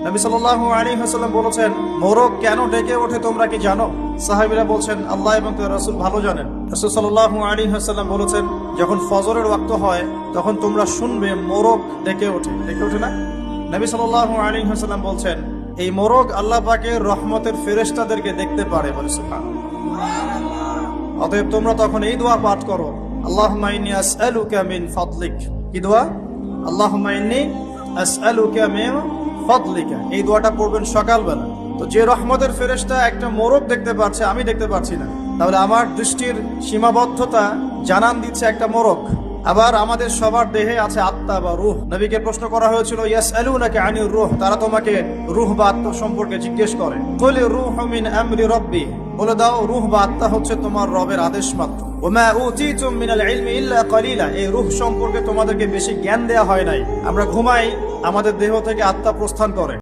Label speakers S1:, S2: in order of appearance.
S1: নবী সাল্লাল্লাহু আলাইহি ওয়াসাল্লাম বলেছেন, মোরগ কেন ডেকে ওঠে তোমরা কি জানো? সাহাবীরা বলছেন, আল্লাহ এবং তার রাসূল ভালো জানেন। রাসূল সাল্লাল্লাহু আলাইহি ওয়াসাল্লাম বলেছেন, যখন ফজরের ওয়াক্ত হয় তখন তোমরা শুনবে মোরগ ডেকে ওঠে। ডেকে ওঠে না? নবী সাল্লাল্লাহু আলাইহি ওয়াসাল্লাম বলছেন, এই মোরগ আল্লাহ পাকের রহমতের ফেরেশতাদেরকে দেখতে পারে। বলে সুবহানাল্লাহ। অতএব তোমরা তখন এই দোয়া পাঠ করো, আল্লাহুম্মা ইন্নী আসআলুকা মিন ফাদলিক। কি দোয়া? আল্লাহুম্মা ইন্নী আসআলুকা মিন ফাদলিকা। এই দোয়াটা পড়বেন সকালবেলা। তো যে রহমতের ফেরেশতা একটা মোরগ দেখতে পাচ্ছে, আমি দেখতে পাচ্ছি না, তাহলে আমার দৃষ্টির সীমাবদ্ধতা জানান দিচ্ছে একটা মোরগ। আবার আমাদের সবার দেহে আছে আত্মা বা রূহ। নবীকে প্রশ্ন করা হয়েছিল, ইয়াসআলুনাকা আনির রূহ, তারা তোমাকে রূহ বা আত্মা সম্পর্কে জিজ্ঞেস করে। কুল রূহু মিন আমরি রাব্বি, বলে দাও রূহ বা আত্মা হচ্ছে তোমার রবের আদেশ মাত্র। ওমা উতিতুম মিনাল ইলমি ইল্লা কালিলা, এই রূহ সম্পর্কে তোমাদেরকে বেশি জ্ঞান দেয়া হয় নাই। আমরা ঘুমাই, আমাদের দেহ থেকে আত্মা প্রস্থান করে।